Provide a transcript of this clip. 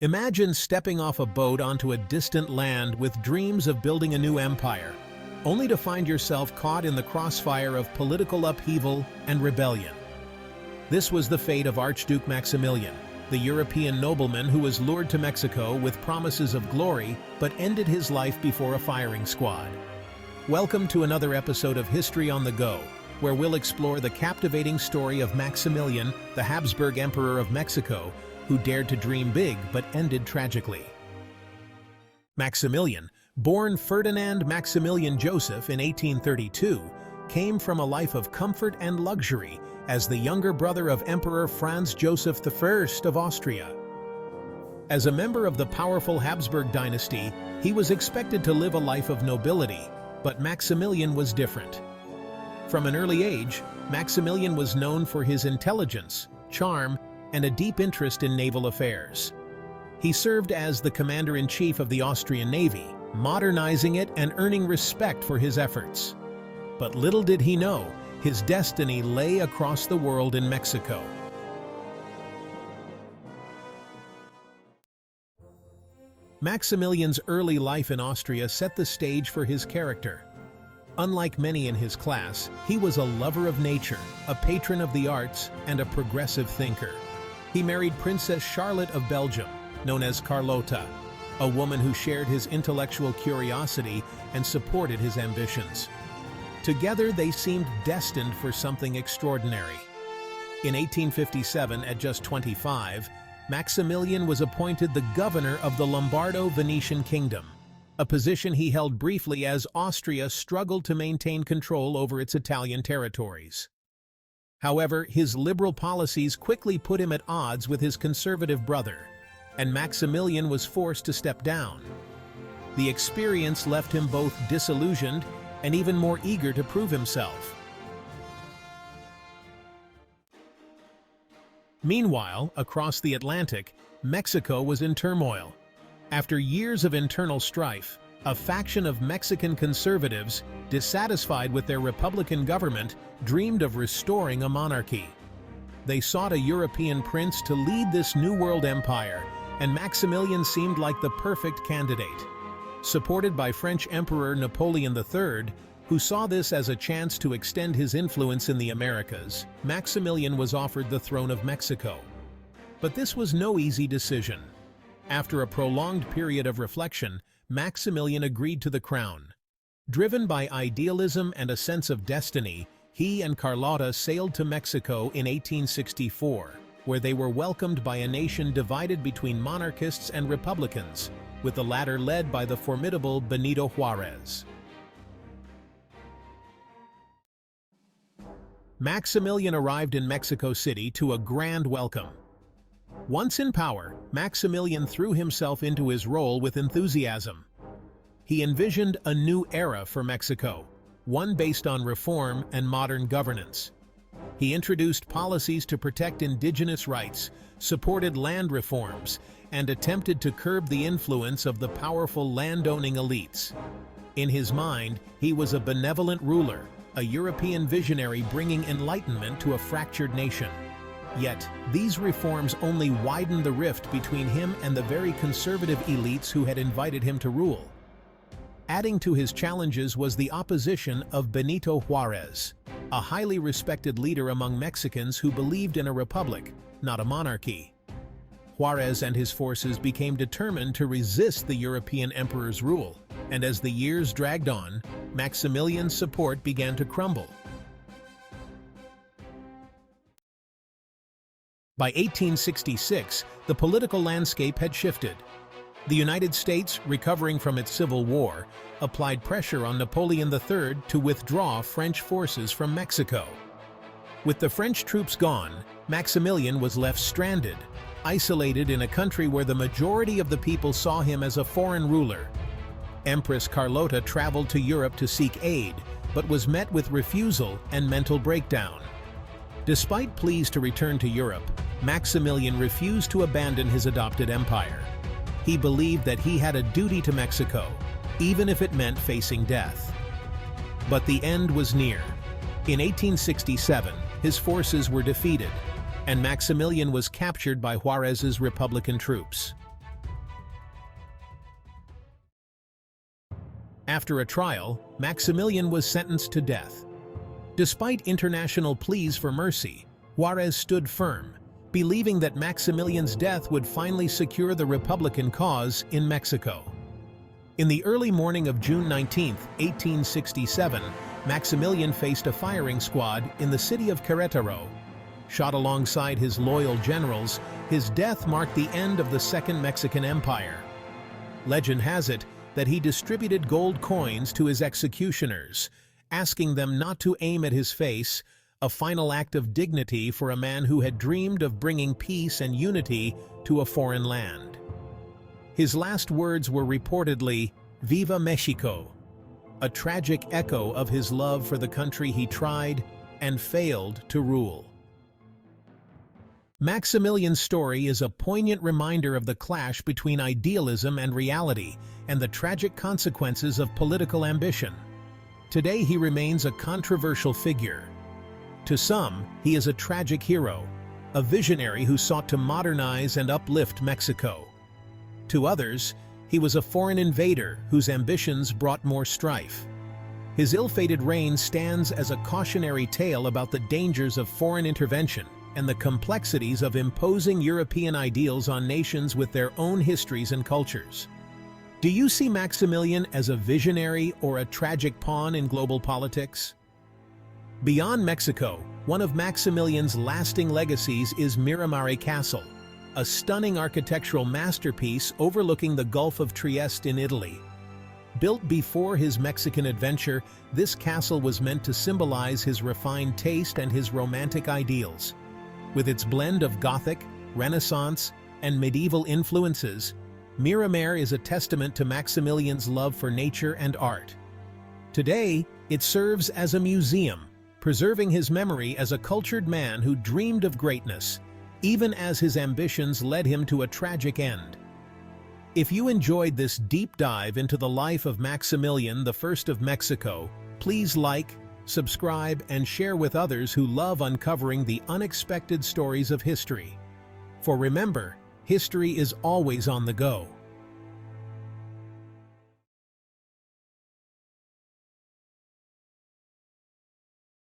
Imagine stepping off a boat onto a distant land with dreams of building a new empire, only to find yourself caught in the crossfire of political upheaval and rebellion. This was the fate of Archduke Maximilian, the European nobleman who was lured to Mexico with promises of glory but ended his life before a firing squad. Welcome to another episode of History on the Go, where we'll explore the captivating story of Maximilian, the Habsburg Emperor of Mexico, who dared to dream big but ended tragically. Maximilian, born Ferdinand Maximilian Joseph in 1832, came from a life of comfort and luxury as the younger brother of Emperor Franz Joseph I of Austria. As a member of the powerful Habsburg dynasty, he was expected to live a life of nobility, but Maximilian was different. From an early age, Maximilian was known for his intelligence, charm, and a deep interest in naval affairs. He served as the commander-in-chief of the Austrian Navy, modernizing it and earning respect for his efforts. But little did he know, his destiny lay across the world in Mexico. Maximilian's early life in Austria set the stage for his character. Unlike many in his class, he was a lover of nature, a patron of the arts, and a progressive thinker. He married Princess Charlotte of Belgium, known as Carlota, a woman who shared his intellectual curiosity and supported his ambitions. Together, they seemed destined for something extraordinary. In 1857, at just 25, Maximilian was appointed the governor of the Lombardo-Venetian Kingdom, a position he held briefly as Austria struggled to maintain control over its Italian territories. However, his liberal policies quickly put him at odds with his conservative brother, and Maximilian was forced to step down. The experience left him both disillusioned and even more eager to prove himself. Meanwhile, across the Atlantic, Mexico was in turmoil. After years of internal strife, a faction of Mexican conservatives, dissatisfied with their Republican government, dreamed of restoring a monarchy. They sought a European prince to lead this New World empire, and Maximilian seemed like the perfect candidate. Supported by French Emperor Napoleon III, who saw this as a chance to extend his influence in the Americas, Maximilian was offered the throne of Mexico. But this was no easy decision. After a prolonged period of reflection, Maximilian agreed to the crown. Driven by idealism and a sense of destiny, he and Carlota sailed to Mexico in 1864, where they were welcomed by a nation divided between monarchists and republicans, with the latter led by the formidable Benito Juárez. Maximilian arrived in Mexico City to a grand welcome. Once in power, Maximilian threw himself into his role with enthusiasm. He envisioned a new era for Mexico, one based on reform and modern governance. He introduced policies to protect indigenous rights, supported land reforms, and attempted to curb the influence of the powerful landowning elites. In his mind, he was a benevolent ruler, a European visionary bringing enlightenment to a fractured nation. Yet, these reforms only widened the rift between him and the very conservative elites who had invited him to rule. Adding to his challenges was the opposition of Benito Juárez, a highly respected leader among Mexicans who believed in a republic, not a monarchy. Juárez and his forces became determined to resist the European emperor's rule, and as the years dragged on, Maximilian's support began to crumble. By 1866, the political landscape had shifted. The United States, recovering from its civil war, applied pressure on Napoleon III to withdraw French forces from Mexico. With the French troops gone, Maximilian was left stranded, isolated in a country where the majority of the people saw him as a foreign ruler. Empress Carlota traveled to Europe to seek aid, but was met with refusal and mental breakdown. Despite pleas to return to Europe, Maximilian refused to abandon his adopted empire. He believed that he had a duty to Mexico, even if it meant facing death. But the end was near. In 1867, his forces were defeated, and Maximilian was captured by Juárez's Republican troops. After a trial, Maximilian was sentenced to death. Despite international pleas for mercy, Juarez stood firm, believing that Maximilian's death would finally secure the Republican cause in Mexico. In the early morning of June 19, 1867, Maximilian faced a firing squad in the city of Querétaro. Shot alongside his loyal generals, his death marked the end of the Second Mexican Empire. Legend has it that he distributed gold coins to his executioners, asking them not to aim at his face, a final act of dignity for a man who had dreamed of bringing peace and unity to a foreign land. His last words were reportedly, "Viva Mexico," a tragic echo of his love for the country he tried and failed to rule. Maximilian's story is a poignant reminder of the clash between idealism and reality and the tragic consequences of political ambition. Today he remains a controversial figure. To some, he is a tragic hero, a visionary who sought to modernize and uplift Mexico. To others, he was a foreign invader whose ambitions brought more strife. His ill-fated reign stands as a cautionary tale about the dangers of foreign intervention and the complexities of imposing European ideals on nations with their own histories and cultures. Do you see Maximilian as a visionary or a tragic pawn in global politics? Beyond Mexico, one of Maximilian's lasting legacies is Miramare Castle, a stunning architectural masterpiece overlooking the Gulf of Trieste in Italy. Built before his Mexican adventure, this castle was meant to symbolize his refined taste and his romantic ideals. With its blend of Gothic, Renaissance, and medieval influences, Miramare is a testament to Maximilian's love for nature and art. Today, it serves as a museum, preserving his memory as a cultured man who dreamed of greatness, even as his ambitions led him to a tragic end. If you enjoyed this deep dive into the life of Maximilian I of Mexico, please like, subscribe, and share with others who love uncovering the unexpected stories of history. For remember, history is always on the go.